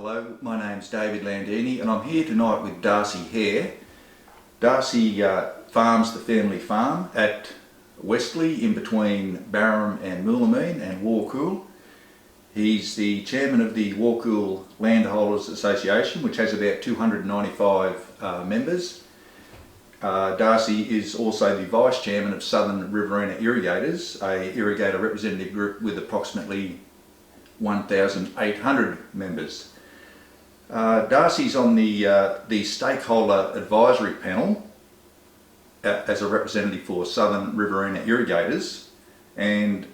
Hello, my name's David Landini and I'm here tonight with Darcy Hare. Darcy farms the family farm at Westley in between Barham and Moolameen and Warcool. He's the chairman of the Warcool Landholders Association, which has about 295 members. Darcy is also the vice chairman of Southern Riverina Irrigators, a irrigator representative group with approximately 1,800 members. Darcy's on the stakeholder advisory panel as a representative for Southern Riverina Irrigators, and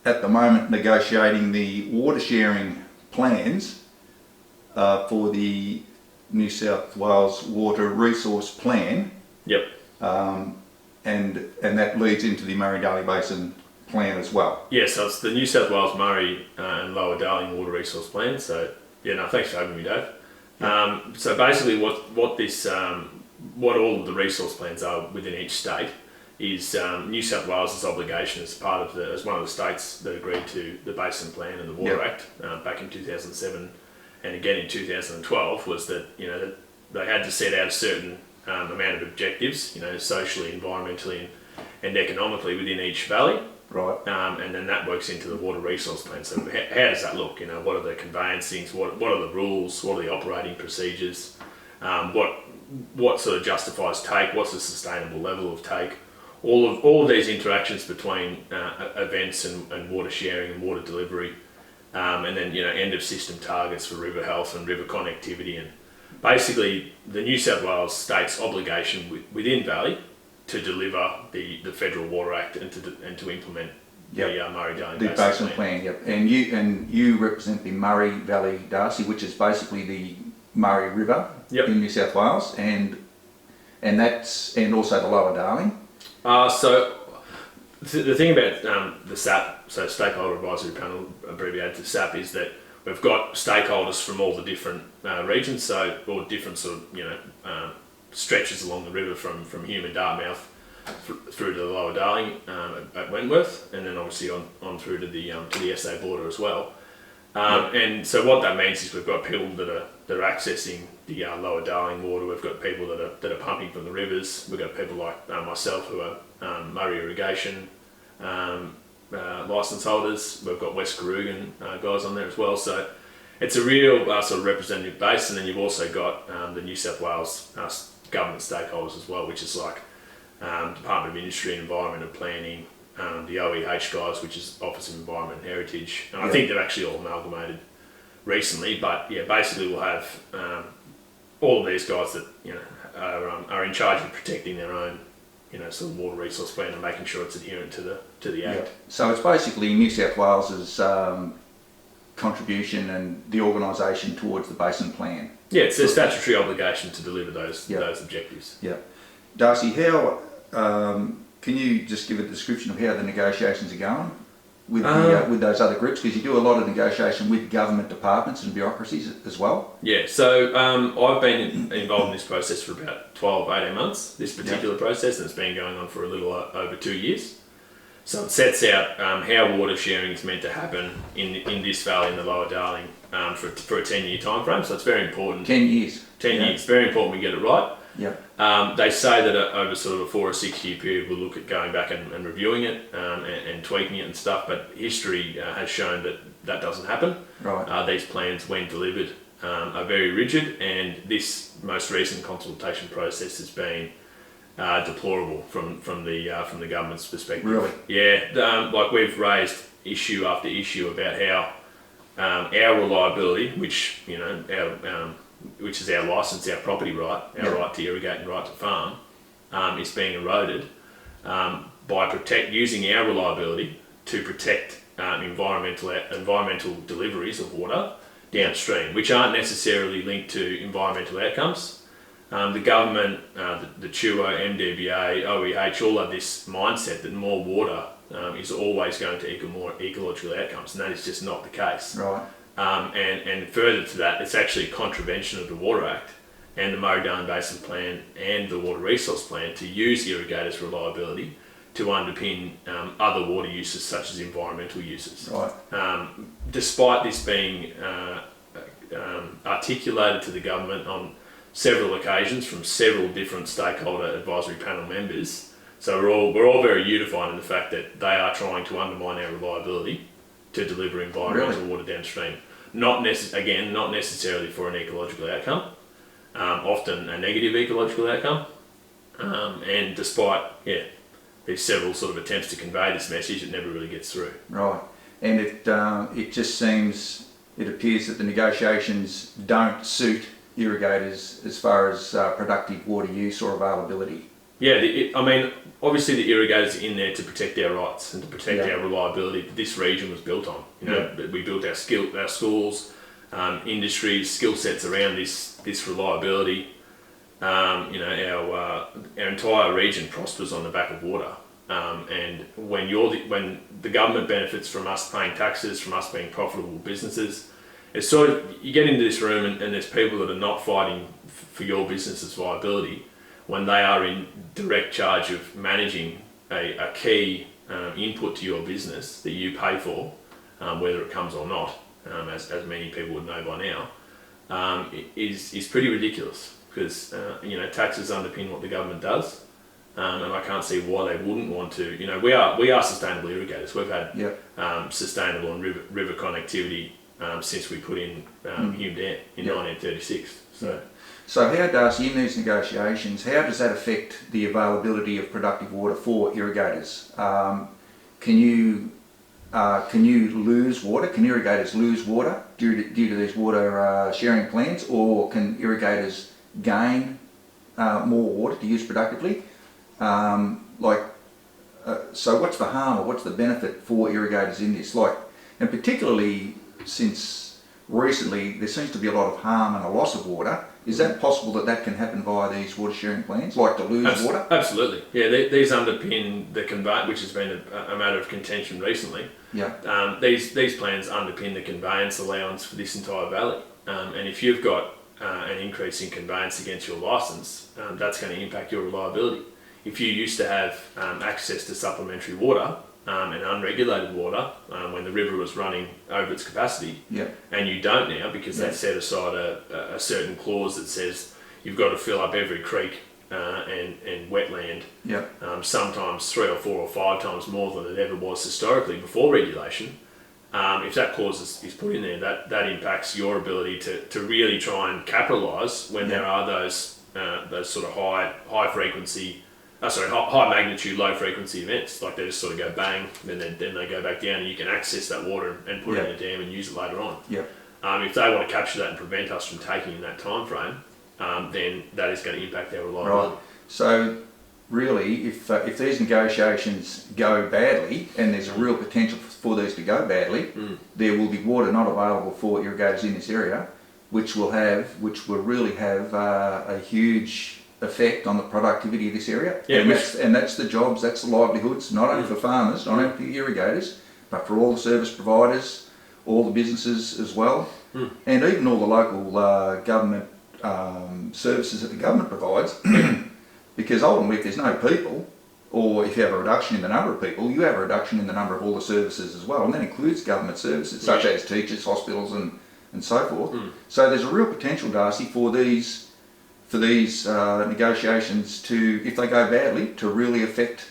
at the moment negotiating the water sharing plans for the New South Wales Water Resource Plan. Yep. And that leads into the Murray-Darling Basin plan as well. Yeah, so it's the New South Wales Murray and Lower Darling Water Resource Plan. So thanks for having me, Dave. So basically, what all of the resource plans are within each state is New South Wales' obligation as one of the states that agreed to the Basin Plan and the Water Act back in 2007 and again in 2012 was that that they had to set out a certain amount of objectives, socially, environmentally, and economically within each valley. Right. And then that works into the water resource plan. So how does that look? What are the conveyancings? What are the rules? What are the operating procedures? What sort of justifies take? What's the sustainable level of take? All of these interactions between events and water sharing and water delivery, and then end of system targets for river health and river connectivity, and basically the New South Wales state's obligation within Valley to deliver the Federal Water Act and to implement the Murray-Darling Basin Plan. Yep. And you represent the Murray Valley, Darcy, which is basically the Murray River in New South Wales, and also the Lower Darling. So the thing about the SAP, so Stakeholder Advisory Panel, abbreviated to SAP, is that we've got stakeholders from all the different regions, or different sort of stretches along the river from Hume and Dartmouth through to the Lower Darling at Wentworth, and then obviously on through to the SA border as well. And so what that means is we've got people that are accessing the Lower Darling water. We've got people that are pumping from the rivers. We've got people like myself who are Murray Irrigation licence holders. We've got West Koorugan guys on there as well. So it's a real sort of representative base, and then you've also got the New South Wales government stakeholders as well, which is like Department of Industry and Environment and Planning, the OEH guys, which is Office of Environment and Heritage, and I think they've actually all amalgamated recently, but basically we'll have all of these guys that are in charge of protecting their own sort of water resource plan and making sure it's adherent to the Act. So it's basically New South Wales's contribution and the organisation towards the Basin Plan. Yeah, it's a statutory obligation to deliver those objectives. Yeah. Darcy, how can you just give a description of how the negotiations are going with those other groups? Because you do a lot of negotiation with government departments and bureaucracies as well. Yeah, so I've been involved in this process for about 12, 18 months, this particular process, and it's been going on for a little over 2 years. So it sets out how water sharing is meant to happen in this valley in the Lower Darling for a 10-year time frame. So it's very important. 10 years. 10 years. Very important we get it right. Yeah. They say that over sort of a 4 or 6 year period we'll look at going back and reviewing it and tweaking it and stuff, but history has shown that doesn't happen. Right. These plans, when delivered, are very rigid, and this most recent consultation process has been deplorable from the government's perspective. Really? Yeah, like we've raised issue after issue about how our reliability, which which is our licence, our property right, our right to irrigate and right to farm, is being eroded by using our reliability to protect environmental deliveries of water downstream, which aren't necessarily linked to environmental outcomes. The government, the TUO, MDBA, OEH, all have this mindset that more water is always going to equal more ecological outcomes, and that is just not the case. Right. And further to that, it's actually a contravention of the Water Act and the Murray-Darling Basin Plan and the Water Resource Plan to use irrigators' reliability to underpin other water uses such as environmental uses. Right. Despite this being articulated to the government on several occasions from several different stakeholder advisory panel members. So we're all very unified in the fact that they are trying to undermine our reliability to deliver environmental water downstream. Not necessarily for an ecological outcome, often a negative ecological outcome. And despite there's several sort of attempts to convey this message, it never really gets through. Right, and it just seems, it appears that the negotiations don't suit irrigators as far as productive water use or availability. Yeah, I mean, obviously the irrigators are in there to protect our rights and to protect our reliability that this region was built on. You know, we built our schools, industries, skill sets around this reliability. You know, our entire region prospers on the back of water. And when the government benefits from us paying taxes, from us being profitable businesses, it's sort of, you get into this room and there's people that are not fighting for your business's viability when they are in direct charge of managing a key input to your business that you pay for, whether it comes or not, as many people would know by now, is pretty ridiculous. Because you know, taxes underpin what the government does, and I can't see why they wouldn't want to. You know, we are sustainable irrigators. We've had sustainable and river connectivity since we put in Hume Dam in 1936. So how, Darcy, in these negotiations, how does that affect the availability of productive water for irrigators? Can you lose water? Can irrigators lose water due to these water sharing plans, or can irrigators gain more water to use productively? So what's the harm or what's the benefit for irrigators in this? And particularly since recently there seems to be a lot of harm and a loss of water. Is that possible that can happen via these water sharing plans, like to lose water? Absolutely. Yeah, these underpin the convey, which has been a matter of contention recently. Yeah. These plans underpin the conveyance allowance for this entire valley. And if you've got an increase in conveyance against your licence, that's going to impact your reliability. If you used to have access to supplementary water and unregulated water when the river was running over its capacity, and you don't now because they've set aside a certain clause that says you've got to fill up every creek and wetland, sometimes 3 or 4 or 5 times more than it ever was historically before regulation. If that clause is put in there, that impacts your ability to really try and capitalise when there are those sort of high magnitude, low frequency events. Like they just sort of go bang, then they go back down, and you can access that water and put it in a dam and use it later on. If they want to capture that and prevent us from taking in that time frame, then that is going to impact our reliability. Right. So really, if these negotiations go badly, and there's a real potential for these to go badly, there will be water not available for irrigators in this area, which will really have a huge effect on the productivity of this area. And that's the jobs, that's the livelihoods, not only for farmers, not only for irrigators, but for all the service providers, all the businesses as well, and even all the local government services that the government provides. Because ultimately, if there's no people, or if you have a reduction in the number of people, you have a reduction in the number of all the services as well, and that includes government services such as teachers, hospitals, and so forth. So there's a real potential, Darcy, for these negotiations to, if they go badly, to really affect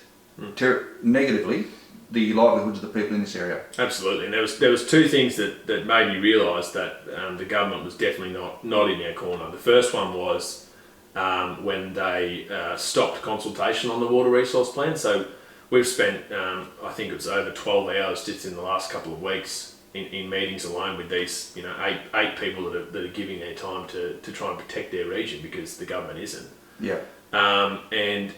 negatively the livelihoods of the people in this area. Absolutely, and there was 2 things that made me realise that the government was definitely not in our corner. The first one was when they stopped consultation on the water resource plan. So we've spent, I think it was over 12 hours just in the last couple of weeks in meetings alone with these, eight people that are giving their time to try and protect their region because the government isn't. And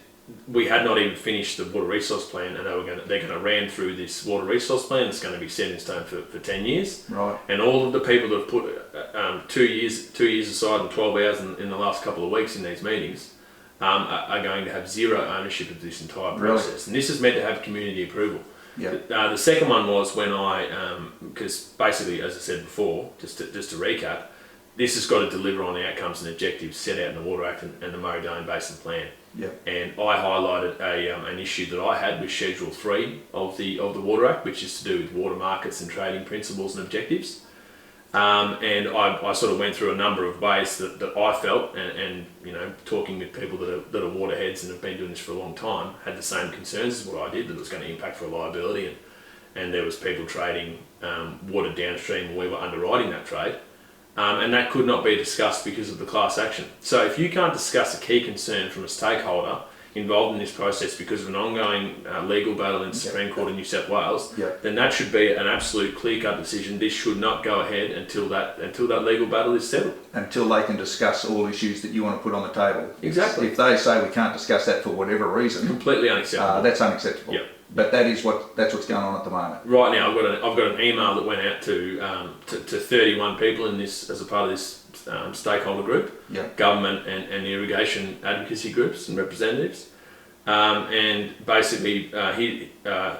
we had not even finished the water resource plan, and they're going to ram through this water resource plan. It's going to be set in stone for 10 years. Right. And all of the people that have put 2 years aside and 12 hours in the last couple of weeks in these meetings are going to have zero ownership of this entire process. Really? And this is meant to have community approval. The second one was when because basically, as I said before, just to recap, this has got to deliver on the outcomes and objectives set out in the Water Act and the Murray-Darling Basin Plan. And I highlighted an issue that I had with Schedule 3 of the Water Act, which is to do with water markets and trading principles and objectives. And I sort of went through a number of ways that I felt, and talking with people that are waterheads and have been doing this for a long time, had the same concerns as what I did, that it was going to impact reliability, and there was people trading water downstream when we were underwriting that trade, and that could not be discussed because of the class action. So if you can't discuss a key concern from a stakeholder involved in this process because of an ongoing legal battle in the Supreme Court in New South Wales, then that should be an absolute clear-cut decision. This should not go ahead until that legal battle is settled. Until they can discuss all issues that you want to put on the table. Exactly. If they say we can't discuss that for whatever reason, Completely unacceptable. that's unacceptable. Yep. But that's what's going on at the moment. Right now, I've got an email that went out to 31 people in this as a part of this stakeholder group, government and irrigation advocacy groups and representatives, and basically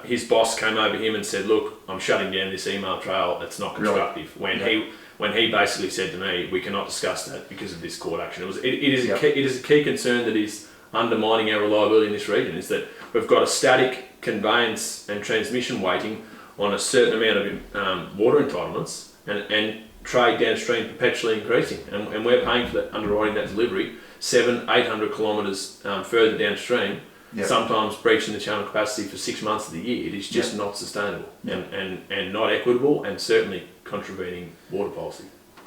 his boss came over him and said, "Look, I'm shutting down this email trail. It's not constructive." When he basically said to me, "We cannot discuss that because of this court action." It is a key concern that is undermining our reliability in this region. Is that we've got a static conveyance and transmission weighting on a certain amount of water entitlements, and trade downstream perpetually increasing, and we're paying for that, underwriting that delivery 700-800 kilometres further downstream, sometimes breaching the channel capacity for 6 months of the year. It is just not sustainable and not equitable, and certainly contravening water policy.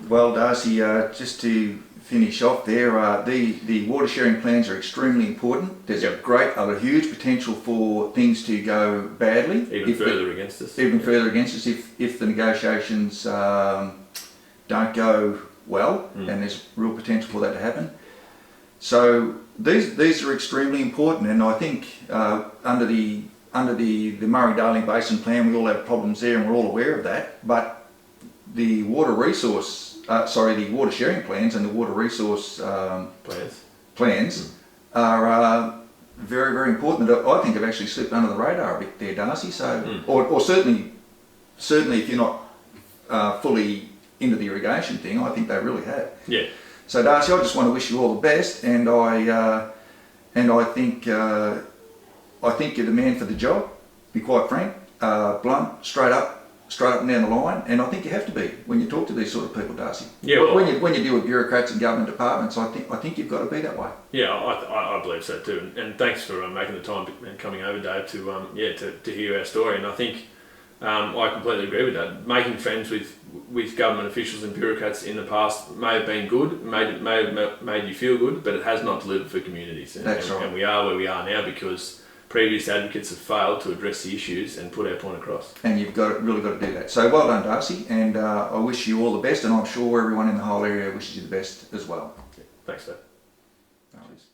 Well, Darcy, just to finish off there, the water sharing plans are extremely important. There's a huge potential for things to go badly. Even further against us if the negotiations don't go well, and there's real potential for that to happen. So these are extremely important, and I think under the Murray-Darling Basin Plan, we all have problems there, and we're all aware of that. But the water sharing plans and the water resource plans are very, very important. That I think have actually slipped under the radar a bit there, Darcy. So, or certainly if you're not fully into the irrigation thing, I think they really have. Yeah. So, Darcy, I just want to wish you all the best, and I think you're the man for the job. To be quite frank, blunt, straight up and down the line, and I think you have to be when you talk to these sort of people, Darcy. Yeah. Well, when you deal with bureaucrats and government departments, I think you've got to be that way. Yeah, I believe so too, and thanks for making the time and coming over, Dave, to hear our story. And I think I completely agree with that. Making friends with government officials and bureaucrats in the past may have been good, may have made you feel good, but it has not delivered for communities. That's right. And we are where we are now because previous advocates have failed to address the issues and put our point across. And you've really got to do that. So well done, Darcy, and I wish you all the best, and I'm sure everyone in the whole area wishes you the best as well. Yeah. Thanks, Dave. No worries.